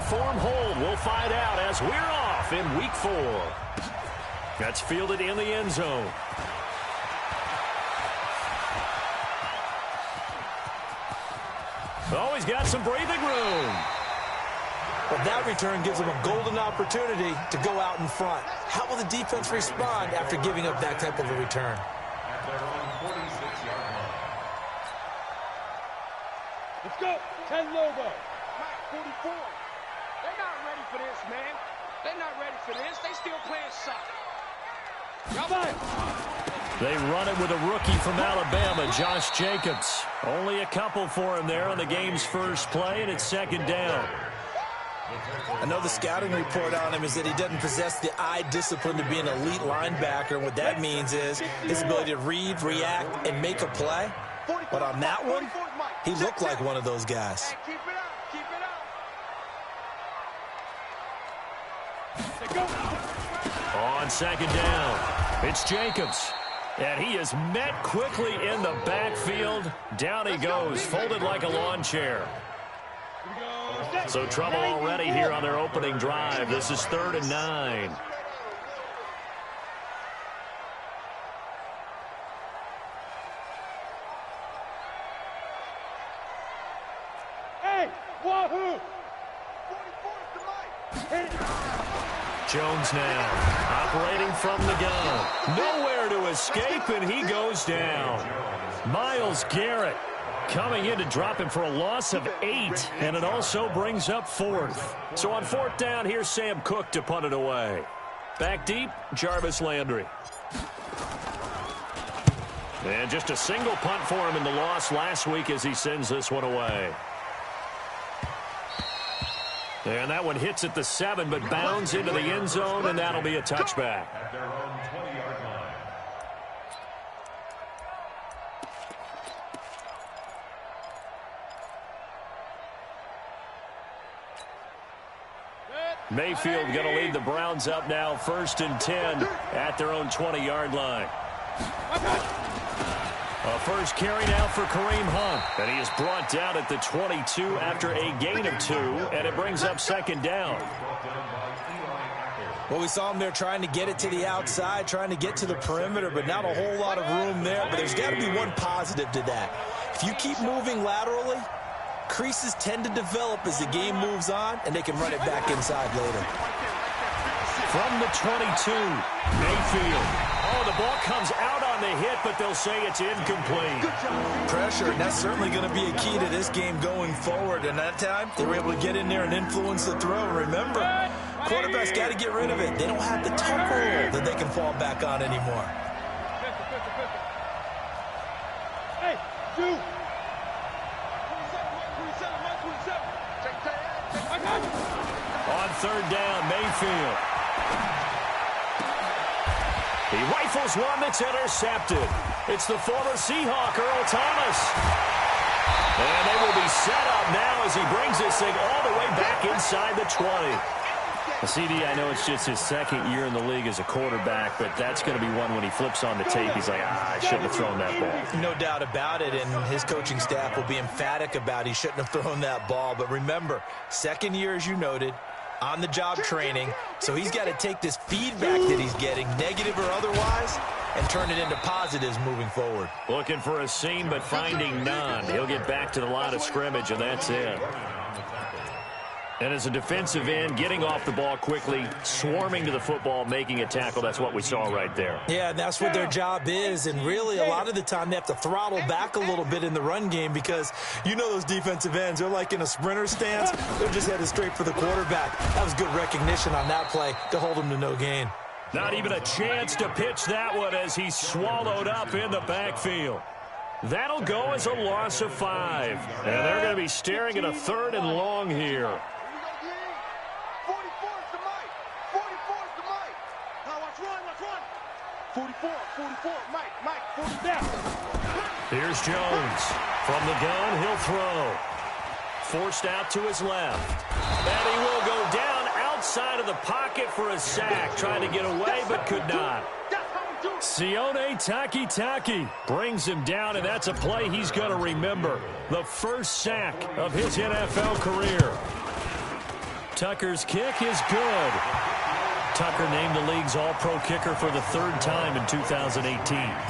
form hold? We'll find out as we're off in Week 4. That's fielded in the end zone. Oh, he's got some breathing room. Well, that return gives them a golden opportunity to go out in front. How will the defense respond after giving up that type of a return? Let's go. 10 logo. Mike, 44. They're not ready for this, man. They're not ready for this. They still playing soccer. They run it with a rookie from Alabama, Josh Jacobs. Only a couple for him there on the game's first play, and it's second down. I know the scouting report on him is that he doesn't possess the eye discipline to be an elite linebacker. What that means is his ability to read, react, and make a play. But on that one, he looked like one of those guys. Keep it up. Keep it up. On second down, it's Jacobs. And he is met quickly in the backfield. Down he goes, folded like a lawn chair. So trouble already here on their opening drive. This is 3rd and 9. Hey, wahoo! Jones now, operating from the gun. Nowhere to escape, and he goes down. Myles Garrett coming in to drop him for a loss of 8, and it also brings up 4th. So on 4th down, here's Sam Cook to punt it away. Back deep, Jarvis Landry. And just a single punt for him in the loss last week as he sends this one away. And that one hits at the 7, but bounds into the end zone, and that'll be a touchback. At their own 20-yard line. Mayfield going to lead the Browns up now, 1st and 10 at their own 20-yard line. A first carry now for Kareem Hunt, and he is brought down at the 22 after a gain of 2, and it brings up second down. Well, we saw him there trying to get it to the outside, trying to get to the perimeter, but not a whole lot of room there. But there's got to be one positive to that. If you keep moving laterally, creases tend to develop as the game moves on, and they can run it back inside later. From the 22, Mayfield. Oh, the ball comes out on the hit, but they'll say it's incomplete. Pressure, and that's certainly going to be a key to this game going forward. And that time, they were able to get in there and influence the throw. Remember, quarterbacks got to get rid of it. They don't have the tuck rule that they can fall back on anymore. Hey, dude. On 3rd down, Mayfield. He rifles one that's intercepted. It's the former Seahawk, Earl Thomas. And they will be set up now as he brings this thing all the way back inside the 20. CD, I know it's just his 2nd year in the league as a quarterback, but that's going to be one when he flips on the tape, he's like, I shouldn't have thrown that ball. No doubt about it, and his coaching staff will be emphatic about he shouldn't have thrown that ball. But remember, 2nd year, as you noted, on-the-job training, so he's got to take this feedback that he's getting, negative or otherwise, and turn it into positives moving forward. Looking for a seam, but finding none. He'll get back to the line of scrimmage, and that's it. And as a defensive end, getting off the ball quickly, swarming to the football, making a tackle, that's what we saw right there. Yeah, that's what their job is, and really a lot of the time they have to throttle back a little bit in the run game because you know those defensive ends, they're like in a sprinter stance. They're just headed straight for the quarterback. That was good recognition on that play to hold him to no gain. Not even a chance to pitch that one as he's swallowed up in the backfield. That'll go as a loss of 5. And they're going to be staring at a 3rd and long here. 44, Mike, 40 down. Here's Jones. From the gun, he'll throw. Forced out to his left. And he will go down outside of the pocket for a sack. Trying to get away, but could not. Sione Takitaki brings him down, and that's a play he's going to remember. The first sack of his NFL career. Tucker's kick is good. Tucker named the league's all-pro kicker for the third time in 2018.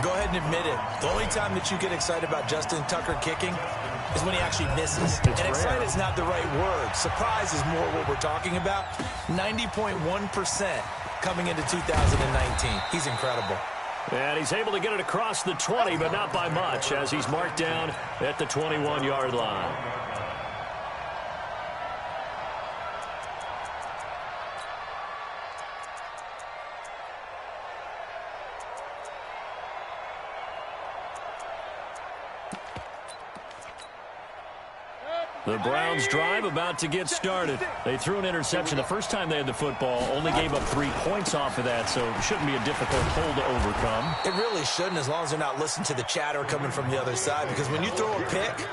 Go ahead and admit it. The only time that you get excited about Justin Tucker kicking is when he actually misses. And excited is not the right word. Surprise is more what we're talking about. 90.1% coming into 2019. He's incredible. And he's able to get it across the 20, but not by much, as he's marked down at the 21-yard line. The Browns drive about to get started. They threw an interception the first time they had the football, only gave up 3 points off of that, so it shouldn't be a difficult hole to overcome. It really shouldn't, as long as they're not listening to the chatter coming from the other side, because when you throw a pick,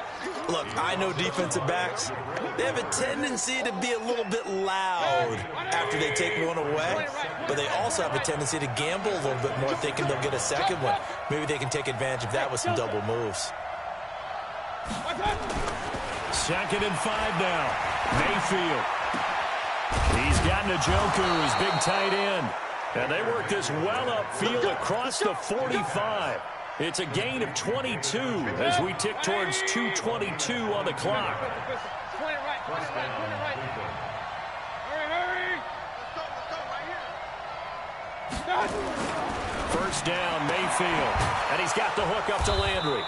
look, I know defensive backs, they have a tendency to be a little bit loud after they take one away, but they also have a tendency to gamble a little bit more, thinking they'll get a second one. Maybe they can take advantage of that with some double moves. 2nd and 5 now. Mayfield. He's got Njoku, his big tight end. And they work this well upfield across the 45. It's a gain of 22 as we tick towards 2:22 on the clock. First down, Mayfield. And he's got the hook up to Landry.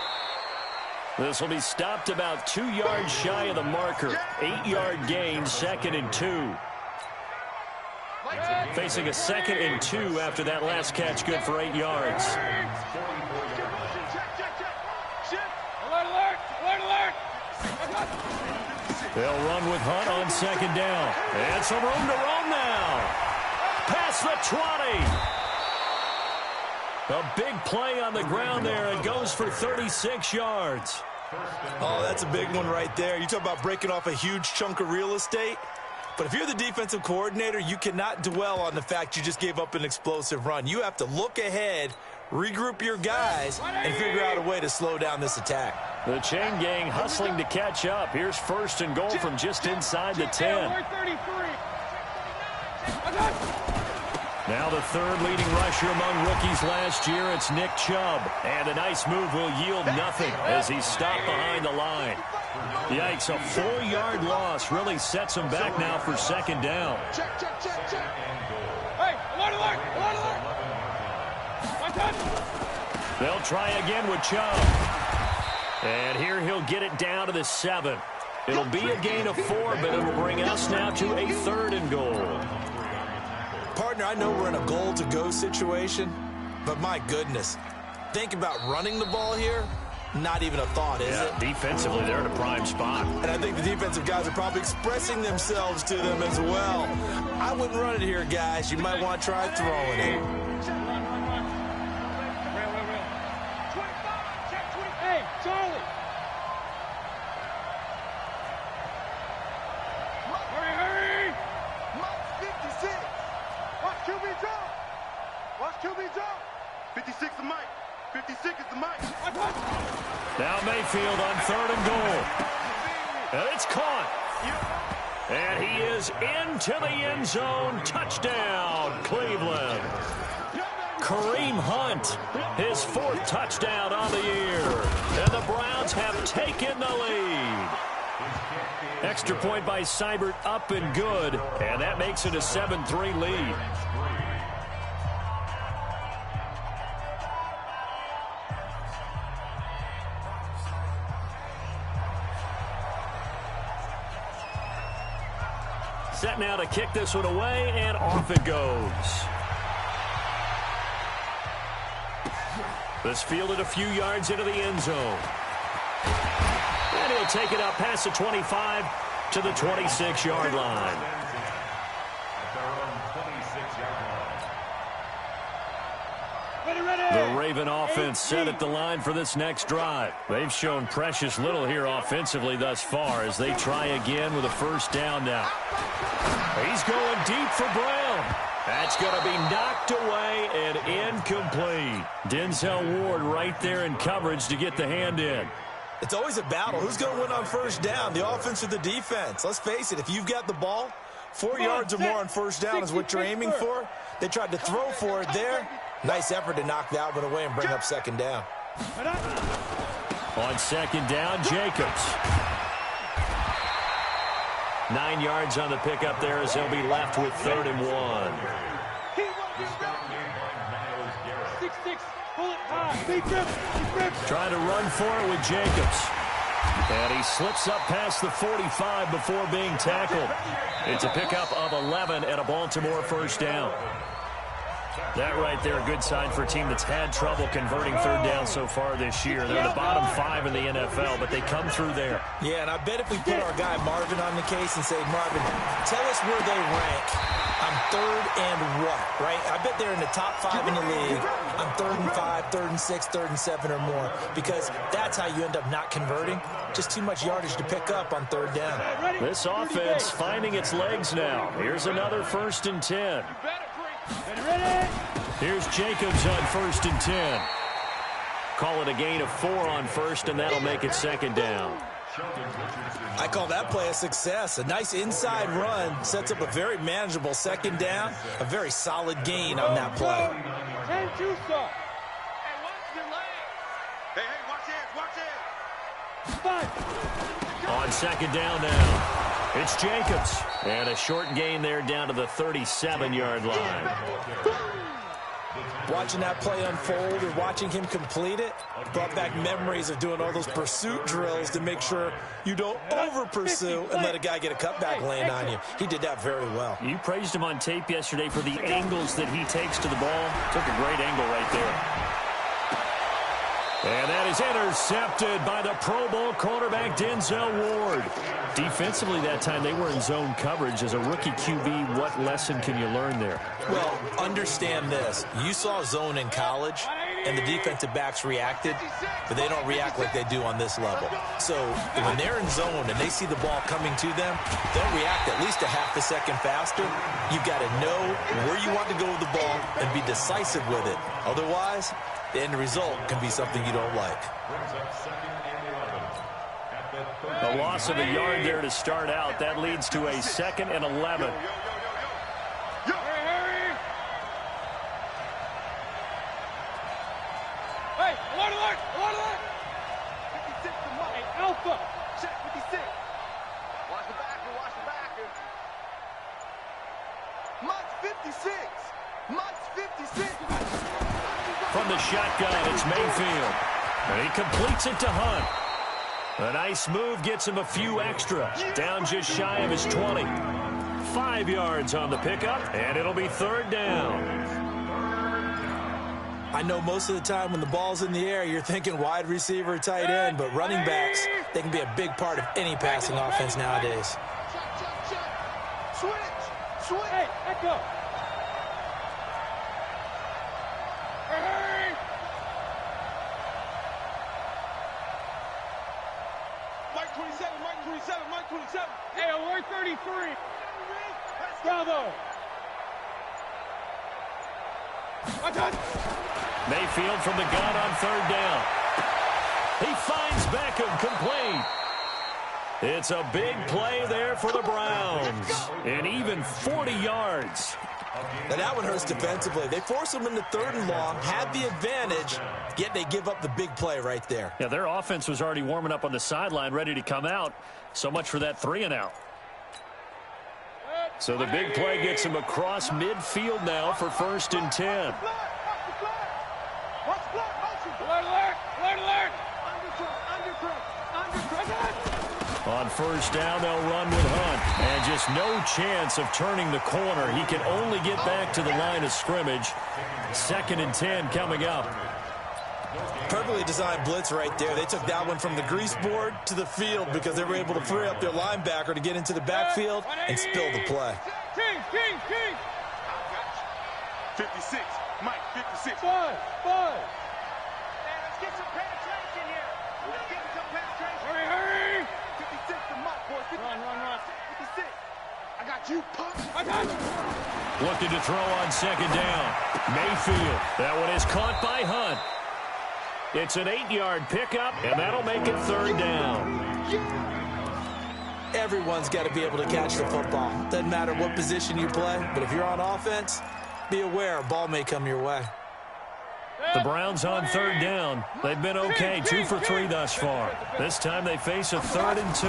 This will be stopped about 2 yards shy of the marker. 8-yard gain, 2nd and 2. Facing a 2nd and 2 after that last catch, good for 8 yards. They'll run with Hunt on 2nd down. And some room to roam now. Past the 20. A big play on the ground there. It goes for 36 yards. Oh, that's a big one right there. You talk about breaking off a huge chunk of real estate. But if you're the defensive coordinator, you cannot dwell on the fact you just gave up an explosive run. You have to look ahead, regroup your guys, and figure out a way to slow down this attack. The chain gang hustling to catch up. Here's 1st and goal from just inside the 10. Now the 3rd leading rusher among rookies last year, it's Nick Chubb. And a nice move will yield nothing as he's stopped behind the line. Yikes, a 4-yard loss really sets him back now for 2nd down. They'll try again with Chubb. And here he'll get it down to the 7. It'll be a gain of 4, but it'll bring us now to a 3rd and goal. Partner, I know we're in a goal-to-go situation, but my goodness, think about running the ball here. Not even a thought, is it? Defensively, they're in a prime spot. And I think the defensive guys are probably expressing themselves to them as well. I wouldn't run it here, guys. You might want to try throwing it. Hey, Charlie. Hurry. Mike 56. Watch QB jump. Watch QB jump. 56 is Mike. 56 is the Mike. Now Mayfield on 3rd and goal. And it's caught. And he is into the end zone. Touchdown, Cleveland. Kareem Hunt, his 4th touchdown on the year. And the Browns have taken the lead. Extra point by Seibert, up and good. And that makes it a 7-3 lead. Set now to kick this one away, and off it goes. This fielded a few yards into the end zone. And he'll take it up past the 25 to the 26-yard line. The Raven offense set at the line for this next drive. They've shown precious little here offensively thus far as they try again with a 1st down now. He's going deep for Brown. That's going to be knocked away and incomplete. Denzel Ward right there in coverage to get the hand in. It's always a battle. Who's going to win on 1st down, the offense or the defense? Let's face it, if you've got the ball, 4 yards or more on first down is what you're aiming for. They tried to throw for it there. Nice effort to knock that one away and bring up second down. On second down, Jacobs. 9 yards on the pickup there as he'll be left with 3rd and 1. 6'6", pull it high. Trying to run for it with Jacobs. And he slips up past the 45 before being tackled. It's a pickup of 11 and a Baltimore first down. That right there, a good sign for a team that's had trouble converting 3rd down so far this year. They're the bottom 5 in the NFL, but they come through there. Yeah, and I bet if we put our guy Marvin on the case and say, Marvin, tell us where they rank on 3rd and what, right? I bet they're in the top 5 in the league on 3rd and 5, 3rd and 6, 3rd and 7 or more, because that's how you end up not converting. Just too much yardage to pick up on 3rd down. This offense finding its legs now. Here's another 1st and 10. Here's Jacobs on 1st and 10. Call it a gain of 4 on 1st, and that'll make it 2nd down. I call that play a success. A nice inside run sets up a very manageable 2nd down. A very solid gain on that play. And two, sir. Hey, watch it. On 2nd down now, it's Jacobs. And a short gain there down to the 37-yard line. Watching that play unfold or watching him complete it brought back memories of doing all those pursuit drills to make sure you don't over-pursue and let a guy get a cutback land on you. He did that very well. You praised him on tape yesterday for the angles that he takes to the ball. Took a great angle right there. And that is intercepted by the Pro Bowl cornerback Denzel Ward. Defensively that time, they were in zone coverage. As a rookie QB, what lesson can you learn there? Well, understand this. You saw zone in college, and the defensive backs reacted, but they don't react like they do on this level. So when they're in zone and they see the ball coming to them, they'll react at least a half a second faster. You've got to know where you want to go with the ball and be decisive with it. Otherwise, the end result can be something you don't like. A loss of a yard there to start out. That leads to a 2nd and 11. Hey, alert, alert, alert, alert. 56 to Mike. Hey, Alpha. Check 56. Watch the backer. Mike's 56. Mike's 56. From the shotgun, it's Mayfield. And he completes it to Hunt. A nice move gets him a few extra. Down just shy of his 20. 5 yards on the pickup, and it'll be 3rd down. I know most of the time when the ball's in the air, you're thinking wide receiver, tight end, but running backs, they can be a big part of any passing offense nowadays. Switch. Hey, echo. Hey. Mike 27. Hey, alert 33. Bravo. Mayfield from the gun on 3rd down. He finds Beckham complete. It's a big play there for the Browns. And even 40 yards. Now that one hurts defensively. They force them into 3rd and long, had the advantage, yet they give up the big play right there. Yeah, their offense was already warming up on the sideline, ready to come out. So much for that 3 and out. So the big play gets him across midfield now for 1st and 10. On 1st down, they'll run with Hunt. And just no chance of turning the corner. He can only get back to the line of scrimmage. 2nd and 10 coming up. Perfectly designed blitz right there. They took that one from the grease board to the field because they were able to free up their linebacker to get into the backfield and spill the play. King. 56. Mike, 56. Five. Let's get some penetration here. Hurry. 56 to Mike, boys. Run. 56. I got you, punk. Looking to throw on 2nd down. Mayfield. That one is caught by Hunt. It's an 8-yard pickup, and that'll make it 3rd down. Everyone's got to be able to catch the football. Doesn't matter what position you play, but if you're on offense, be aware a ball may come your way. The Browns on third down. They've been okay, 2 for 3 thus far. This time they face a 3rd and 2.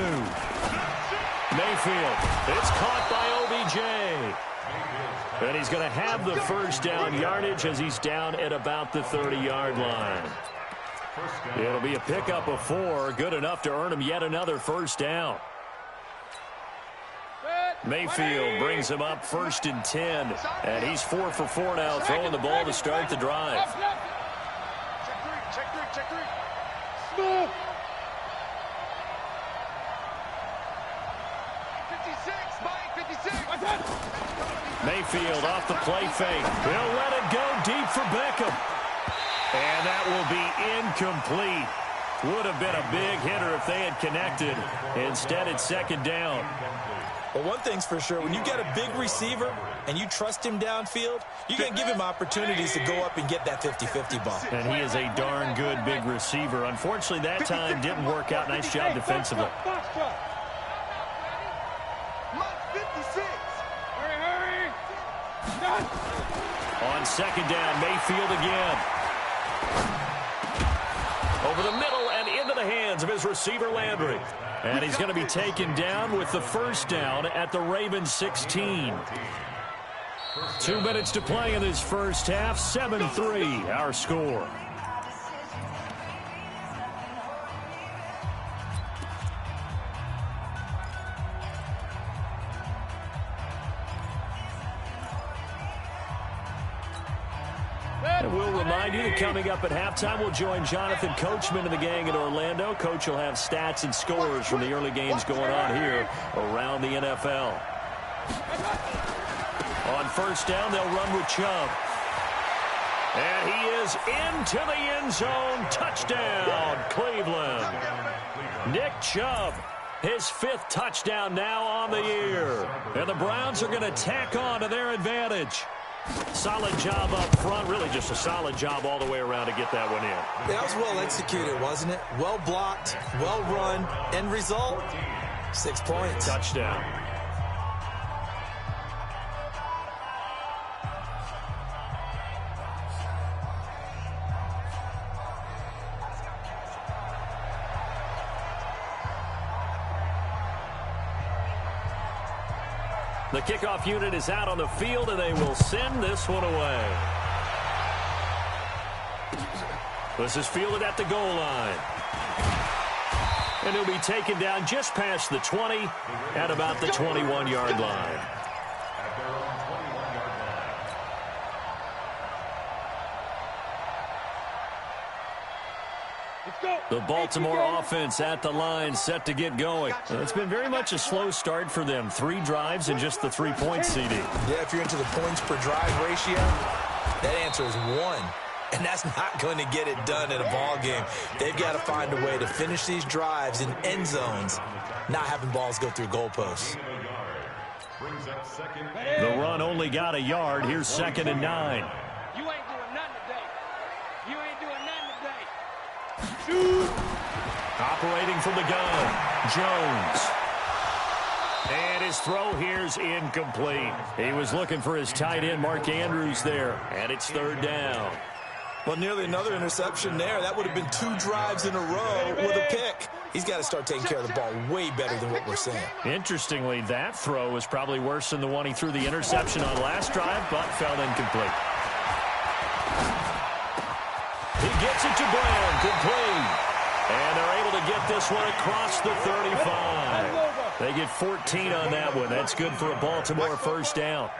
Mayfield, it's caught by OBJ. And he's going to have the first down yardage as he's down at about the 30-yard line. It'll be a pickup of 4, good enough to earn him yet another first down. Mayfield brings him up 1st and 10, and he's 4 for 4 now, throwing the ball to start the drive. Check 3. Smooth. 56, Mike, 56. Mayfield off the play fake. He'll let it go deep for Beckham. And that will be incomplete. Would have been a big hitter if they had connected. Instead, it's 2nd down. Well, one thing's for sure, when you get a big receiver and you trust him downfield, you're going to give him opportunities to go up and get that 50-50 ball. And he is a darn good big receiver. Unfortunately, that time didn't work out. Nice job defensively. Hurry. On 2nd down, Mayfield again. Over the middle and into the hands of his receiver, Landry. And he's going to be taken down with the first down at the Ravens 16. 2 minutes to play in this first half. 7-3 our score. And we'll remind you that coming up at halftime, we'll join Jonathan Coachman and the gang in Orlando. Coach will have stats and scores from the early games going on here around the NFL. On first down, they'll run with Chubb. And he is into the end zone. Touchdown, Cleveland. Nick Chubb, his 5th touchdown now on the year. And the Browns are going to tack on to their advantage. Solid job up front. Really just a solid job all the way around to get that one in. That was well executed, wasn't it? Well blocked, well run. End result, 6 points. Touchdown. The kickoff unit is out on the field, and they will send this one away. This is fielded at the goal line. And he'll be taken down just past the 20 at about the 21-yard line. The Baltimore offense at the line, set to get going. It's been very much a slow start for them. 3 drives and just the 3 points, CD. Yeah, if you're into the points per drive ratio, that answer is 1. And that's not going to get it done in a ball game. They've got to find a way to finish these drives in end zones, not having balls go through goalposts. The run only got a yard. Here's 2nd and 9. You ain't doing nothing today. You ain't doing nothing today. Operating from the gun, Jones. And his throw here's incomplete. He was looking for his tight end, Mark Andrews, there. And it's 3rd down. Well, nearly another interception there. That would have been 2 drives in a row with a pick. He's got to start taking care of the ball way better than what we're seeing. Interestingly, that throw was probably worse than the one he threw the interception on last drive, but fell incomplete. He gets it to Brown, complete. And they're able to get this one across the 35. They get 14 on that one. That's good for a Baltimore first down.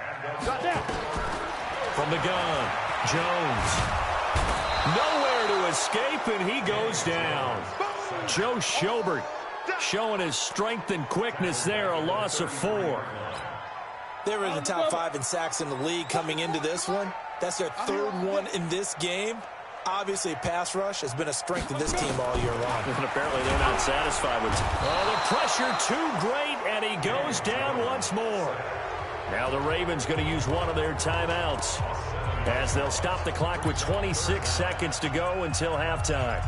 From the gun, Jones. Nowhere to escape, and he goes down. Joe Schobert showing his strength and quickness there, a loss of 4. They were in the top 5 in sacks in the league coming into this one. That's their 3rd one in this game. Obviously, pass rush has been a strength of this team all year long. And apparently they're not satisfied with it. Oh, the pressure too great, and he goes down once more. Now the Ravens going to use one of their timeouts as they'll stop the clock with 26 seconds to go until halftime.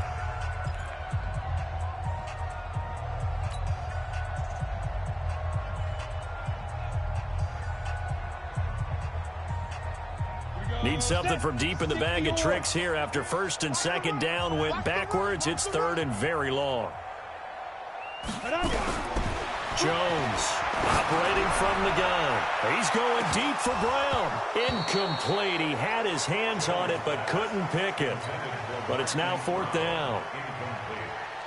Need something from deep in the bag of tricks here after first and second down went backwards. It's third and very long. Jones operating from the gun. He's going deep for Brown. Incomplete. He had his hands on it but couldn't pick it. But it's now fourth down.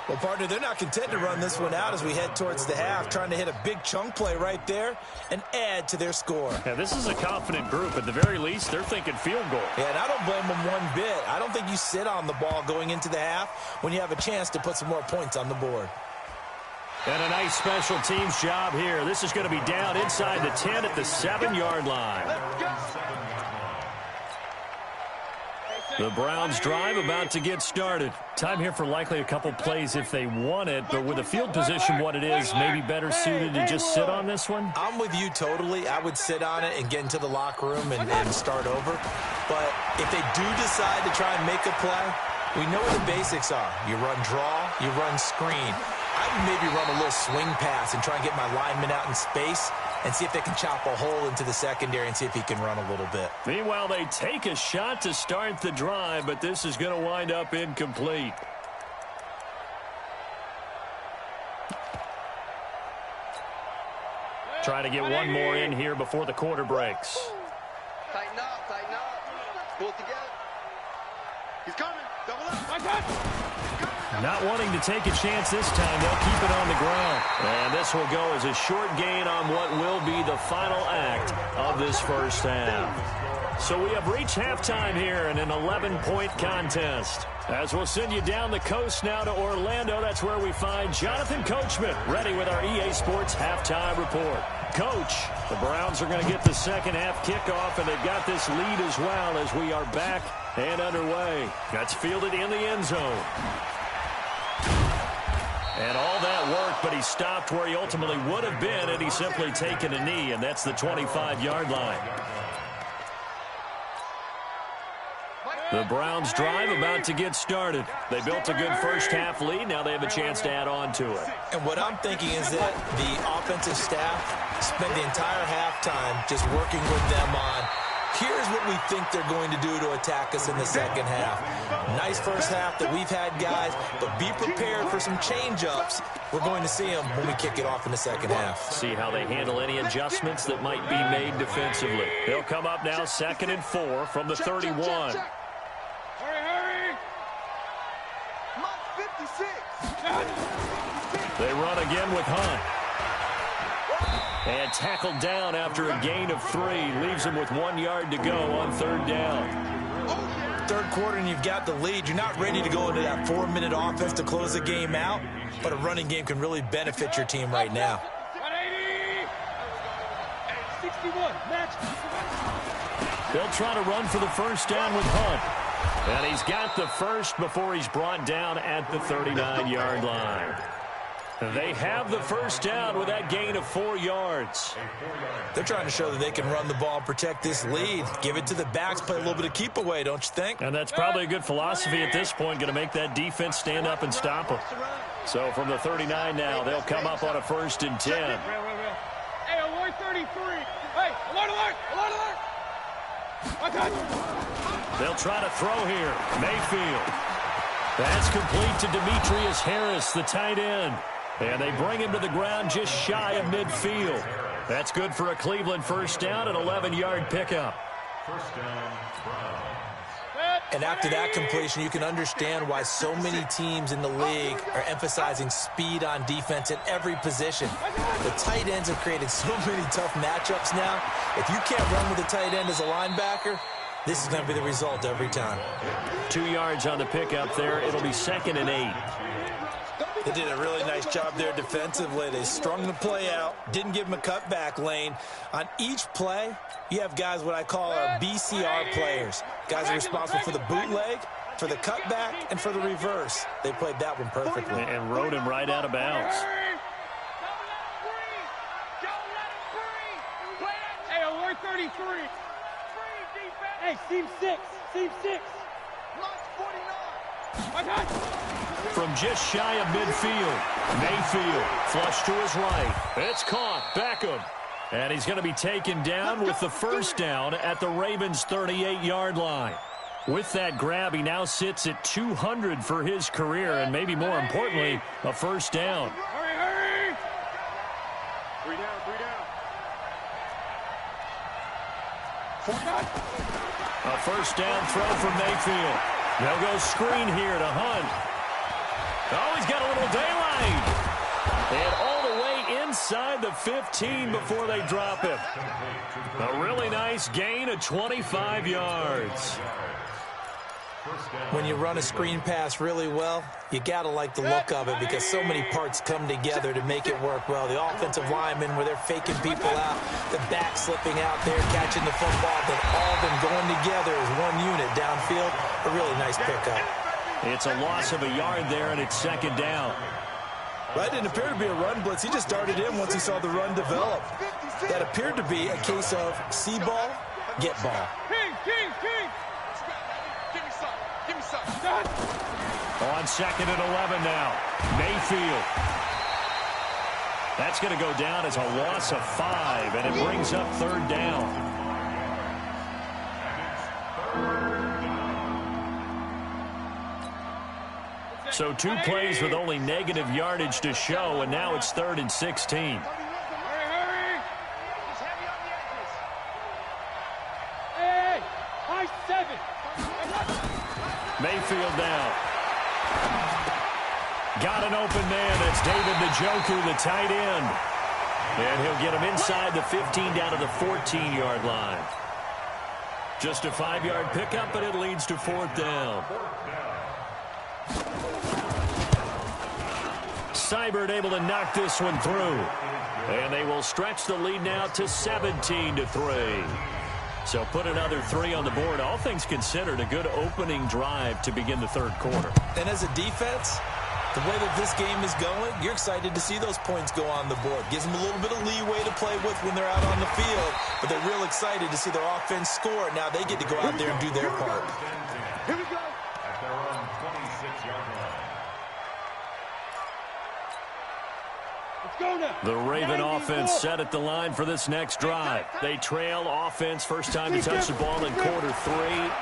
Well, partner, they're not content to run this one out as we head towards the half, trying to hit a big chunk play right there and add to their score. Yeah, this is a confident group. At the very least, they're thinking field goal. Yeah, and I don't blame them one bit. I don't think you sit on the ball going into the half when you have a chance to put some more points on the board. And a nice special teams job here. This is going to be down inside the 10 at the 7-yard line. The Browns drive about to get started. Time here for likely a couple plays if they want it, but with the field position what it is, maybe better suited to just sit on this one? I'm with you totally. I would sit on it and get into the locker room and start over. But if they do decide to try and make a play, we know what the basics are. You run draw, you run screen. I would maybe run a little swing pass and try and get my lineman out in space and see if they can chop a hole into the secondary and see if he can run a little bit. Meanwhile, they take a shot to start the drive, but this is going to wind up incomplete. Trying to get one more in here before the quarter breaks. Tighten up, tighten up. Pull it together. He's coming. Double up. Not wanting to take a chance this time, they'll keep it on the ground. And this will go as a short gain on what will be the final act of this first half. So we have reached halftime here in an 11-point contest. As we'll send you down the coast now to Orlando, that's where we find Jonathan Coachman ready with our EA Sports halftime report. Coach, the Browns are going to get the second half kickoff, and they've got this lead as well as we are back and underway. That's fielded in the end zone. And all that worked, but he stopped where he ultimately would have been had he simply taken a knee, and that's the 25-yard line. The Browns drive about to get started. They built a good first-half lead. Now they have a chance to add on to it. And what I'm thinking is that the offensive staff spent the entire halftime just working with them on, here's what we think they're going to do to attack us in the second half. Nice first half that we've had, guys, but be prepared for some change-ups. We're going to see them when we kick it off in the second half. See how they handle any adjustments that might be made defensively. They'll come up now 2nd and 4 from the 31. Hurry! Mark 56. They run again with Hunt. And tackled down after a gain of 3. Leaves him with 1 yard to go on third down. Third quarter and you've got the lead. You're not ready to go into that 4-minute offense to close the game out, but a running game can really benefit your team right now. 180! 61, match. They'll try to run for the first down with Hunt. And he's got the first before he's brought down at the 39-yard line. They have the first down with that gain of 4 yards. They're trying to show that they can run the ball and protect this lead. Give it to the backs, play a little bit of keep away, don't you think? And that's probably a good philosophy at this point, going to make that defense stand up and stop them. So from the 39 now, they'll come up on a 1st and 10. Hey, alert 33. Hey, alert! They'll try to throw here. Mayfield. That's complete to Demetrius Harris, the tight end. And they bring him to the ground just shy of midfield. That's good for a Cleveland first down, an 11-yard pickup. First down, Browns. And after that completion, you can understand why so many teams in the league are emphasizing speed on defense at every position. The tight ends have created so many tough matchups now. If you can't run with a tight end as a linebacker, this is going to be the result every time. 2 yards on the pickup there. It'll be 2nd and 8. They did a really nice job there defensively. They strung the play out, didn't give them a cutback lane. On each play, you have guys what I call our BCR players. Guys are responsible for the bootleg, for the cutback, and for the reverse. They played that one perfectly. And rode him right out of bounds. Hey, alert 33. Hey, seam 6. From just shy of midfield, Mayfield flush to his right. It's caught. Beckham. And he's going to be taken down with the first down at the Ravens' 38-yard line. With that grab, he now sits at 200 for his career, and maybe more importantly, a first down. Hurry, hurry! 3 down, 3 down. 4 down. A first down throw from Mayfield. They'll go screen here to Hunt. Oh, he's got a little daylight. And all the way inside the 15 before they drop him. A really nice gain of 25 yards. When you run a screen pass really well, you got to like the look of it because so many parts come together to make it work well. The offensive linemen, where they're faking people out, the back slipping out there, catching the football, then all of them going together as one unit downfield. A really nice pickup. It's a loss of a yard there, and it's second down. That didn't appear to be a run blitz. He just darted in once he saw the run develop. That appeared to be a case of see ball, get ball. King! Give me some. Give me some. On second and 11 now. Mayfield. That's going to go down as a loss of 5, and it brings up third down. So 2 plays with only negative yardage to show, and now it's 3rd and 16. Hurry! Just heavy on the edges. Hey! High 7! Mayfield now. Got an open man. That's David Njoku, the tight end. And he'll get him inside the 15 down to the 14-yard line. Just a 5-yard pickup, but it leads to 4th down. Seibert able to knock this one through. And they will stretch the lead now to 17-3. So put another 3 on the board. All things considered, a good opening drive to begin the third quarter. And as a defense, the way that this game is going, you're excited to see those points go on the board. Gives them a little bit of leeway to play with when they're out on the field. But they're real excited to see their offense score. Now they get to go out there and do their part. Here we go. At their own 26-yard line. Let's go now. The Raven offense set at the line for this next drive. They trail offense first time to touch the ball in quarter 3,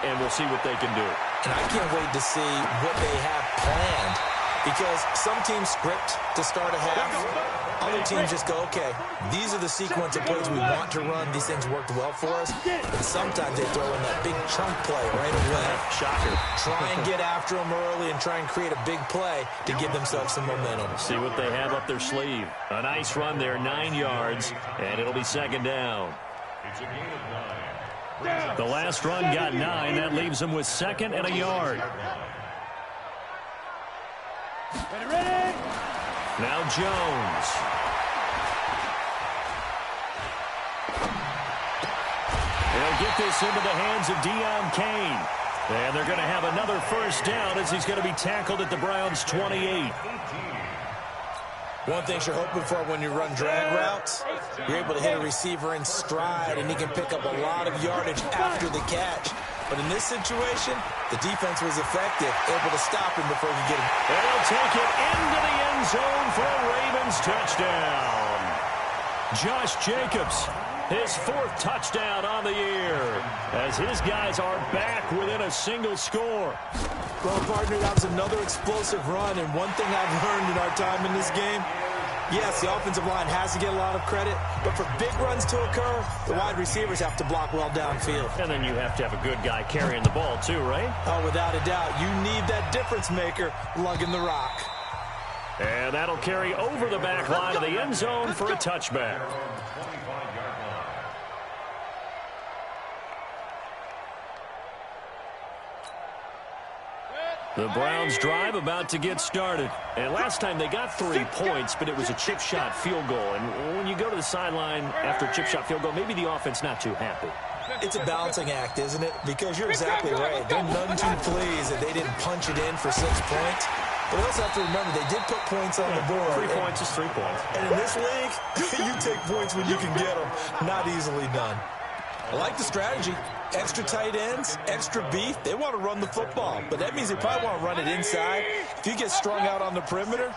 and we'll see what they can do. And I can't wait to see what they have planned. Because some teams script to start a half. Other teams just go, okay, these are the sequence of plays we want to run. These things worked well for us. And sometimes they throw in that big chunk play right away. Shocker. Try and get after them early and try and create a big play to give themselves some momentum. See what they have up their sleeve. A nice run there, 9 yards, and it'll be second down. It's a gain of 9. The last run got 9. That leaves them with 2nd and a yard. Ready? Now Jones. He'll get this into the hands of Deion Kane. And they're going to have another first down as he's going to be tackled at the Browns' 28. One thing you're hoping for when you run drag routes, you're able to hit a receiver in stride, and he can pick up a lot of yardage after the catch. But in this situation, the defense was effective, able to stop him before he could get him. They'll take it into the end zone for a Ravens touchdown. Josh Jacobs, his 4th touchdown on the year, as his guys are back within a single score. Well, partner, that was another explosive run, and one thing I've learned in our time in this game, yes, the offensive line has to get a lot of credit, but for big runs to occur, the wide receivers have to block well downfield. And then you have to have a good guy carrying the ball too, right? Oh, without a doubt. You need that difference maker lugging the rock. And that'll carry over the back line of the end zone for a touchback. The Browns drive about to get started. And last time they got 3 points, but it was a chip shot field goal. And when you go to the sideline after a chip shot field goal, maybe the offense not too happy. It's a balancing act, isn't it? Because you're exactly right. They're none too pleased that they didn't punch it in for 6 points. But we also have to remember they did put points on the board. 3 points is 3 points. And in this league, you take points when you can get them. Not easily done. I like the strategy. Extra tight ends, extra beef. They want to run the football, but that means they probably want to run it inside. If you get strung out on the perimeter,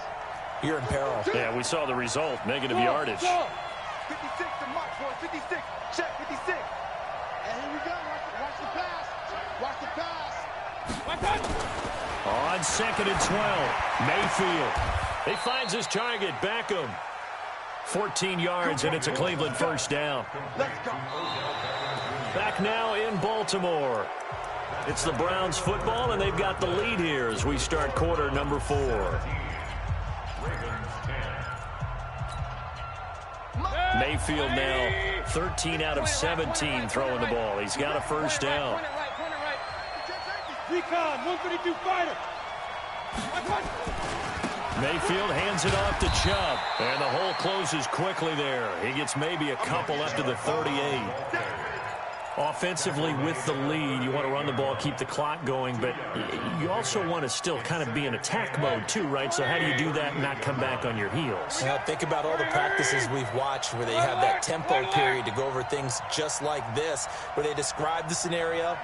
you're in peril. Yeah, we saw the result, negative yardage. 56 to Mike for Check 56. And here we go. Watch the pass. Watch the pass. On 2nd and 12, Mayfield. He finds his target, Beckham. 14 yards, and it's a Cleveland first down. Let's go. Back now in Baltimore. It's the Browns football, and they've got the lead here as we start quarter number 4. Mayfield now 13 out of 17 throwing the ball. He's got a first down. Recon, 132 fighter. Mayfield hands it off to Chubb, and the hole closes quickly there. He gets maybe a couple up to the 38. Offensively with the lead, you want to run the ball, keep the clock going, but you also want to still kind of be in attack mode too, right? So how do you do that and not come back on your heels? Now, think about all the practices we've watched where they have that tempo period to go over things just like this, where they describe the scenario,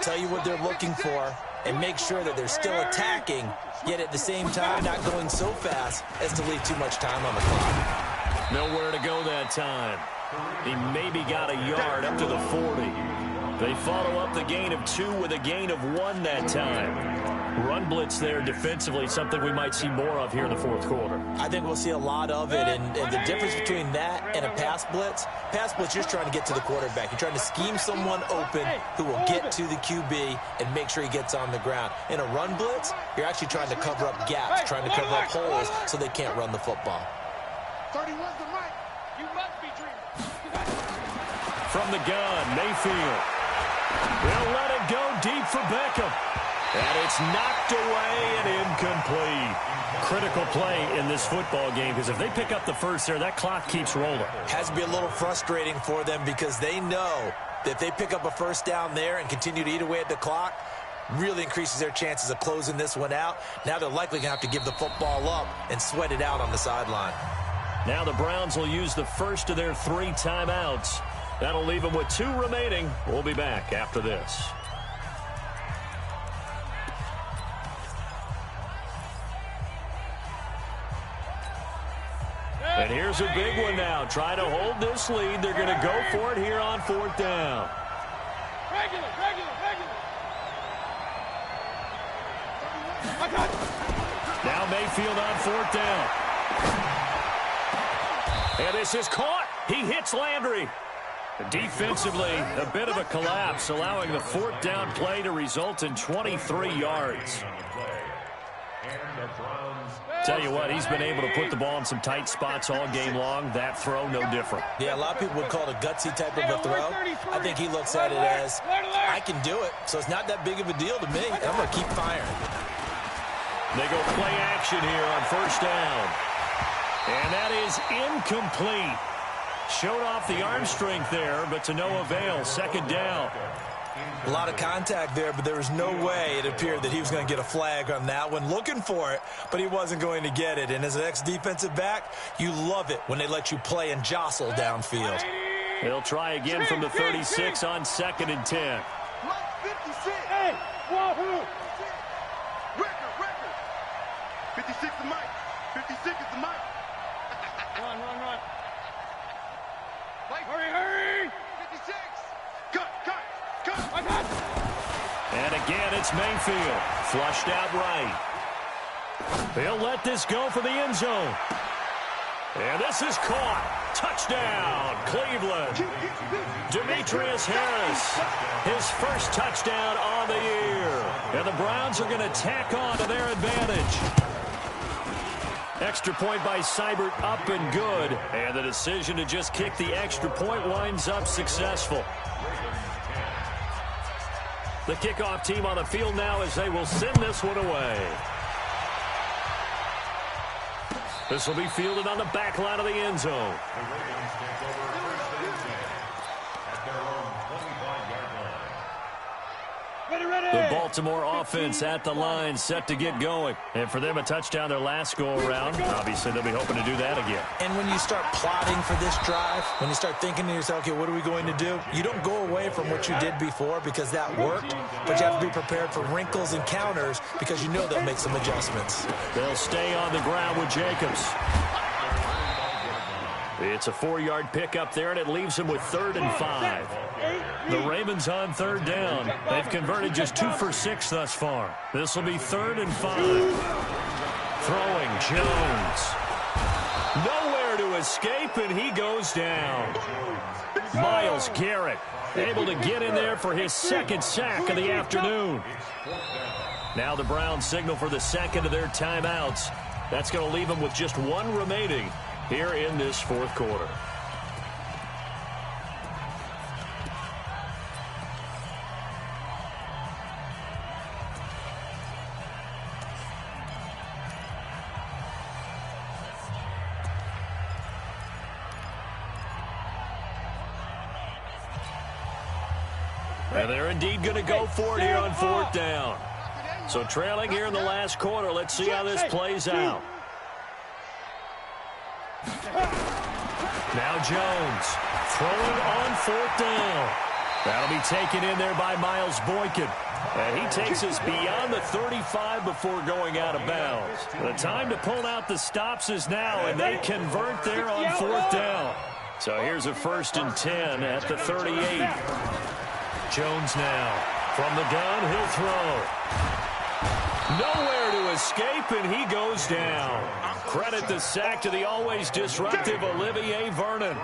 tell you what they're looking for, and make sure that they're still attacking, yet at the same time not going so fast as to leave too much time on the clock. Nowhere to go that time. He maybe got a yard up to the 40. They follow up the gain of 2 with a gain of 1 that time. Run blitz there defensively, something we might see more of here in the fourth quarter. I think we'll see a lot of it, and the difference between that and a pass blitz, you're just trying to get to the quarterback. You're trying to scheme someone open who will get to the QB and make sure he gets on the ground. In a run blitz, you're actually trying to cover up gaps, trying to cover up holes so they can't run the football. 31's the mic. You must be dreaming. From the gun, Mayfield. They'll let it go deep for Beckham. And it's knocked away and incomplete. Critical play in this football game, because if they pick up the first there, that clock keeps rolling. Has to be a little frustrating for them because they know that if they pick up a first down there and continue to eat away at the clock, really increases their chances of closing this one out. Now they're likely going to have to give the football up and sweat it out on the sideline. Now the Browns will use the first of their 3 timeouts. That'll leave them with 2 remaining. We'll be back after this. And here's a big one now. Trying to hold this lead. They're going to go for it here on 4th down. Regular. Now Mayfield on 4th down. And this is caught. He hits Landry. Defensively, a bit of a collapse, allowing the 4th down play to result in 23 yards. Tell you what, he's been able to put the ball in some tight spots all game long. That throw, no different. Yeah, a lot of people would call it a gutsy type of a throw. I think he looks at it as, I can do it, so it's not that big of a deal to me. I'm going to keep firing. They go play action here on 1st down. And that is incomplete. Showed off the arm strength there, but to no avail. 2nd down. A lot of contact there, but there was no way it appeared that he was going to get a flag on that one. Looking for it, but he wasn't going to get it. And as an ex-defensive back, you love it when they let you play and jostle downfield. They'll try again from the 36 on 2nd and 10. 56. Hey, wahoo! Record. 56 the mic. 56 is the mic. Run. Hurry! 56. Cut. And again, it's Mayfield. Flushed out right. They'll let this go for the end zone. And this is caught. Touchdown, Cleveland. Demetrius Harris, his first touchdown on the year. And the Browns are going to tack on to their advantage. Extra point by Seibert, up and good. And the decision to just kick the extra point winds up successful. The kickoff team on the field now as they will send this one away. This will be fielded on the back line of the end zone. The Baltimore offense at the line, set to get going. And for them, a touchdown their last go-around. Obviously, they'll be hoping to do that again. And when you start plotting for this drive, when you start thinking to yourself, okay, what are we going to do? You don't go away from what you did before because that worked, but you have to be prepared for wrinkles and counters because you know they'll make some adjustments. They'll stay on the ground with Jacobs. It's a 4-yard pickup there, and it leaves him with 3rd and 5. The Ravens on 3rd down. They've converted just 2 for 6 thus far. This will be 3rd and 5. Throwing Jones. Nowhere to escape, and he goes down. Myles Garrett able to get in there for his 2nd sack of the afternoon. Now the Browns signal for the 2nd of their timeouts. That's going to leave them with just 1 remaining here in this 4th quarter. And they're indeed going to go for it here on 4th down. So trailing here in the last quarter. Let's see how this plays out. Now Jones throwing on 4th down. That'll be taken in there by Miles Boykin. And he takes us beyond the 35 before going out of bounds. The time to pull out the stops is now, and they convert there on 4th down. So here's a 1st and 10 at the 38. Jones now from the gun. He'll throw. Nowhere to escape, and he goes down. Credit the sack to the always disruptive Olivier Vernon.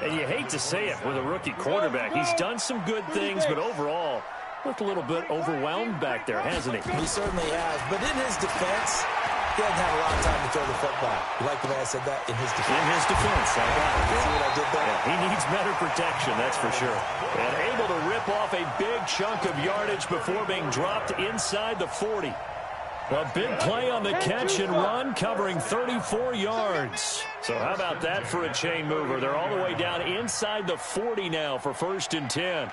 And you hate to say it with a rookie quarterback. He's done some good things, but overall, looked a little bit overwhelmed back there, hasn't he? He certainly has. But in his defense, he hasn't had a lot of time to throw the football. You like the way I said that? In his defense. In his defense. I got it. You see what I did there? Yeah, he needs better protection, that's for sure. And able to rip off a big chunk of yardage before being dropped inside the 40. A big play on the catch and run, covering 34 yards. So how about that for a chain mover? They're all the way down inside the 40 now for 1st and 10.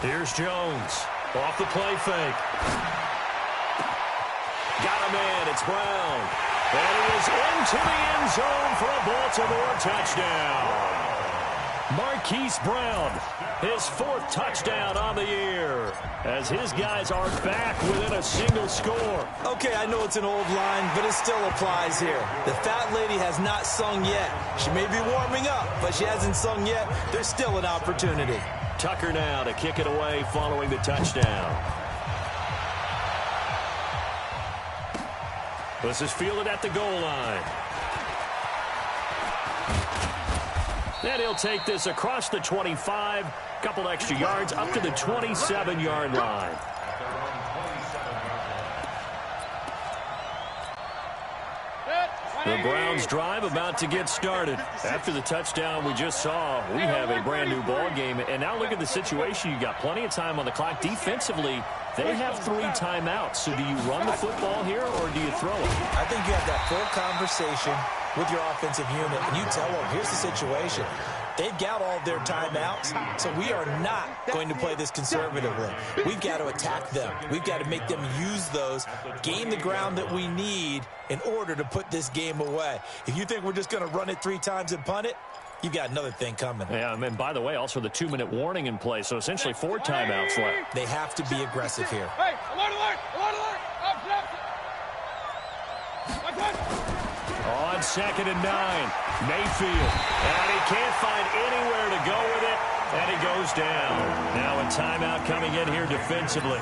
Here's Jones off the play fake. Got a man. It's Brown. And he is into the end zone for a Baltimore touchdown. Marquise Brown, his 4th touchdown on the year, as his guys are back within a single score. Okay, I know it's an old line, but it still applies here. The fat lady has not sung yet. She may be warming up, but she hasn't sung yet. There's still an opportunity. Tucker now to kick it away following the touchdown. This is fielded at the goal line. And he'll take this across the 25, couple extra yards up to the 27-yard line. The Browns drive about to get started. After the touchdown we just saw, we have a brand new ball game. And now look at the situation. You got plenty of time on the clock. Defensively, they have 3 timeouts. So do you run the football here or do you throw it? I think you have that full conversation with your offensive unit, and you tell them, here's the situation. They've got all their timeouts, so we are not going to play this conservatively. We've got to attack them. We've got to make them use those, gain the ground that we need in order to put this game away. If you think we're just going to run it 3 times and punt it, you've got another thing coming. Yeah, and by the way, also the 2-minute warning in play, so essentially 4 timeouts left. They have to be aggressive here. Hey, alert, alert, alert, alert. On 2nd and 9, Mayfield. And he can't find anywhere to go with it, and he goes down. Now a timeout coming in here defensively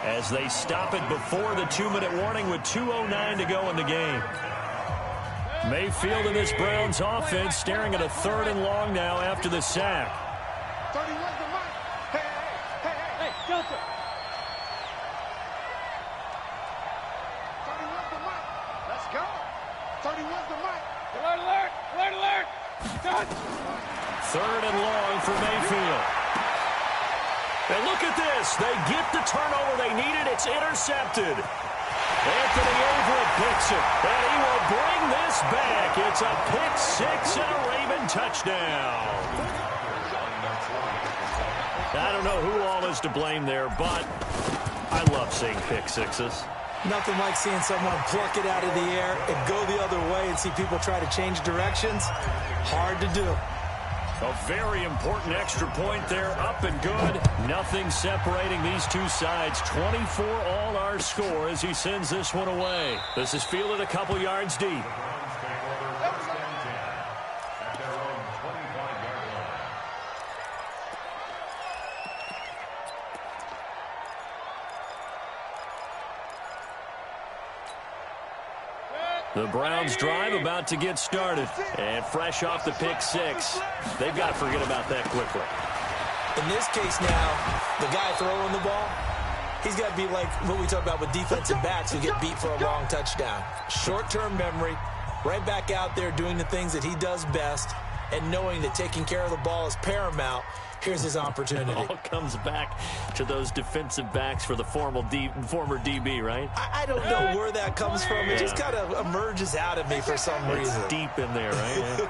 as they stop it before the 2-minute warning with 2:09 to go in the game. Mayfield and this Browns offense staring at a 3rd and long now after the sack. 31's the mic. Hey, Delta. 31's the mic. Let's go. 31's the mic. Alert, alert, alert, alert. Done. 3rd and long for Mayfield. And look at this. They get the turnover they needed. It's intercepted. Anthony Averett picks it, and he will bring this back. It's a pick 6 and a Raven touchdown. I don't know who all is to blame there, but I love seeing pick 6s. Nothing like seeing someone pluck it out of the air and go the other way and see people try to change directions. Hard to do. A very important extra point there, up and good. Nothing separating these two sides. 24 all our score as he sends this one away. This is fielded a couple yards deep. The Browns drive about to get started. And fresh off the pick six, they've got to forget about that quickly. In this case now, the guy throwing the ball, he's got to be like what we talk about with defensive backs who get beat for a long touchdown. Short-term memory, right back out there doing the things that he does best, and knowing that taking care of the ball is paramount. Here's his opportunity. It all comes back to those defensive backs for the former DB, right? I don't know where that comes from. It just kind of emerges out of me for some reason. It's deep in there, right?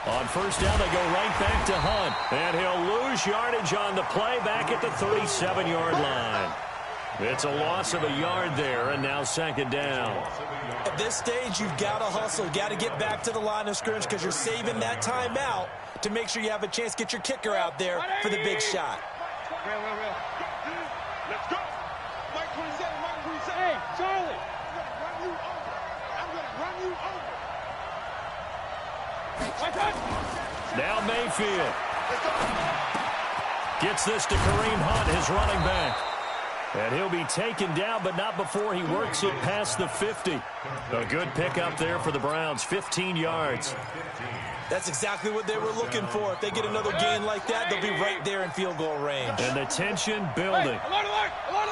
On first down, they go right back to Hunt. And he'll lose yardage on the play back at the 37-yard line. It's a loss of a yard there, and now second down. At this stage, you've got to hustle. You've got to get back to the line of scrimmage because you're saving that timeout to make sure you have a chance to get your kicker out there for the big shot. Real. Let's go. Mike 27, Mike 27. Hey, Charlie. I'm going to run you over. Now Mayfield gets this to Kareem Hunt, his running back. And he'll be taken down, but not before he works it past the 50. A good pickup there for the Browns, 15 yards. That's exactly what they were looking for. If they get another gain like that, they'll be right there in field goal range. And the tension building.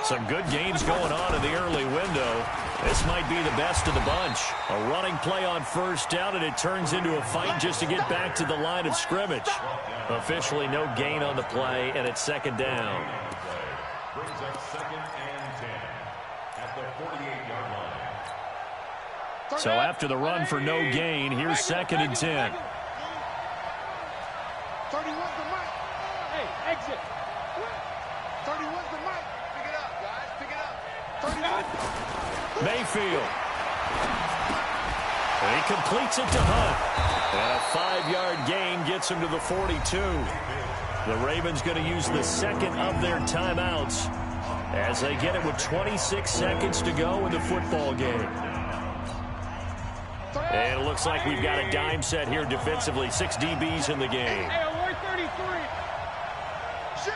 Some good games going on in the early window. This might be the best of the bunch. A running play on first down, and it turns into a fight just to get back to the line of scrimmage. Officially no gain on the play, and it's second down. Brings up 2nd and 10 at the 48-yard line. So after the run for no gain, here's 2nd and 10. 31's the mic. Hey, exit. 31's the mic. Pick it up, guys. Pick it up. 39. Mayfield. And he completes it to Hunt. And a 5-yard gain gets him to the 42. The Ravens going to use the second of their timeouts as they get it with 26 seconds to go in the football game. And it looks like we've got a dime set here defensively. 6 DBs in the game. Hey, alert 33. Shit.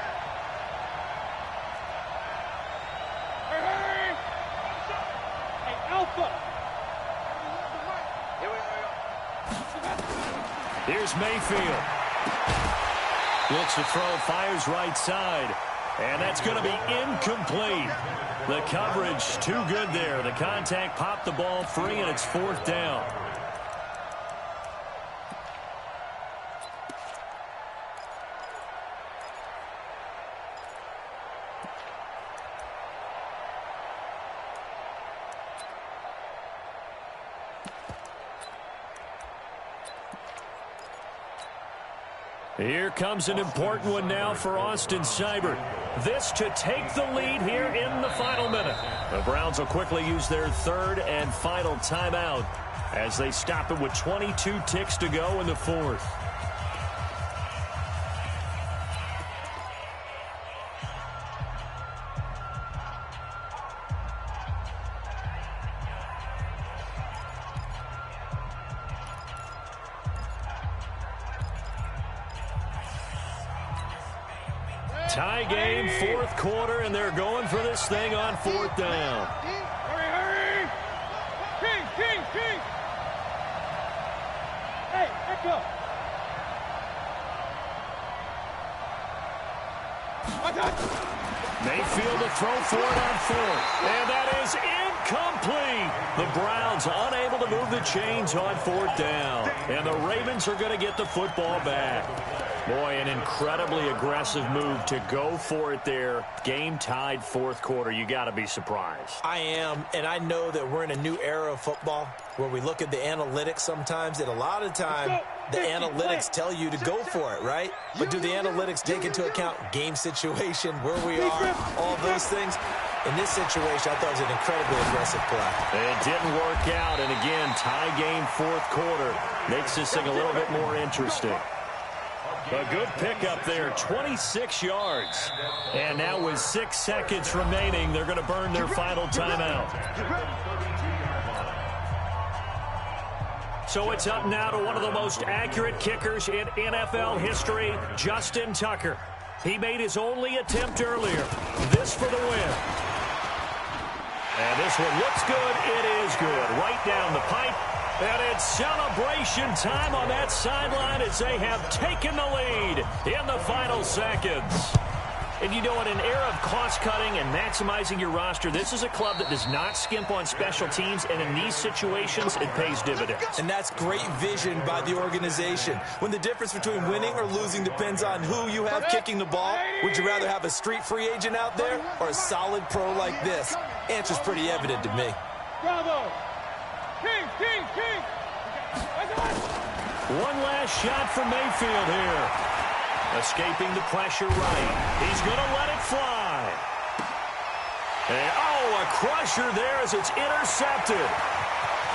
Hey. Hey, Alpha. Here's Mayfield. Looks to throw, fires right side. And that's going to be incomplete. The coverage too good there. The contact popped the ball free, and it's 4th down. Here comes an important one now for Austin Seibert. This to take the lead here in the final minute. The Browns will quickly use their 3rd and final timeout as they stop it with 22 ticks to go in the 4th. Tie game, 4th quarter, and they're going for this thing on 4th down. Hurry. King. Hey, echo. Mayfield to throw for it on 4th. And that is incomplete. The Browns unable to move the chains on 4th down. And the Ravens are going to get the football back. Boy, an incredibly aggressive move to go for it there. Game tied 4th quarter. You got to be surprised. I am, and I know that we're in a new era of football where we look at the analytics sometimes, and a lot of time the analytics tell you to go for it, right? But do the analytics take into account game situation, where we are, all those things? In this situation, I thought it was an incredibly aggressive play. It didn't work out, and again, tie game 4th quarter makes this thing a little bit more interesting. A good pickup there, 26 yards. And now with 6 seconds remaining, they're going to burn their final timeout. So it's up now to one of the most accurate kickers in NFL history, Justin Tucker. He made his only attempt earlier. This for the win. And this one looks good. It is good. Right down the pipe. And it's celebration time on that sideline as they have taken the lead in the final seconds. And you know, in an era of cost-cutting and maximizing your roster, this is a club that does not skimp on special teams, and in these situations, it pays dividends. And that's great vision by the organization. When the difference between winning or losing depends on who you have kicking the ball, would you rather have a street free agent out there or a solid pro like this? Answer's pretty evident to me. Bravo! King, king, king! One last shot for Mayfield here. Escaping the pressure right. He's going to let it fly. And, oh, a crusher there as it's intercepted.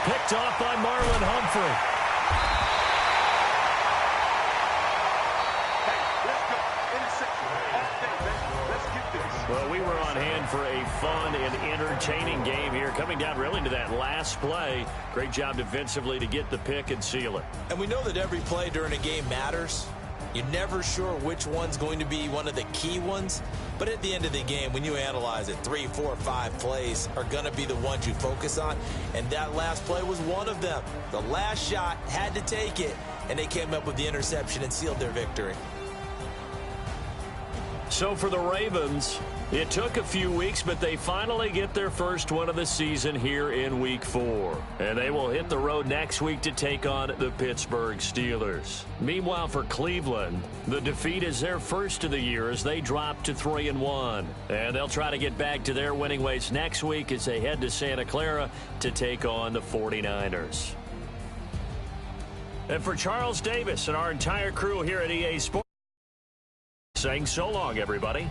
Picked off by Marlon Humphrey. Well, we were on hand for a fun and entertaining game here, coming down really to that last play. Great job defensively to get the pick and seal it. And we know that every play during a game matters. You're never sure which one's going to be one of the key ones. But at the end of the game, when you analyze it, 3, 4, 5 plays are going to be the ones you focus on. And that last play was one of them. The last shot had to take it, and they came up with the interception and sealed their victory. So for the Ravens, it took a few weeks, but they finally get their first one of the season here in Week 4. And they will hit the road next week to take on the Pittsburgh Steelers. Meanwhile, for Cleveland, the defeat is their first of the year as they drop to 3-1. And they'll try to get back to their winning ways next week as they head to Santa Clara to take on the 49ers. And for Charles Davis and our entire crew here at EA Sports, saying so long, everybody.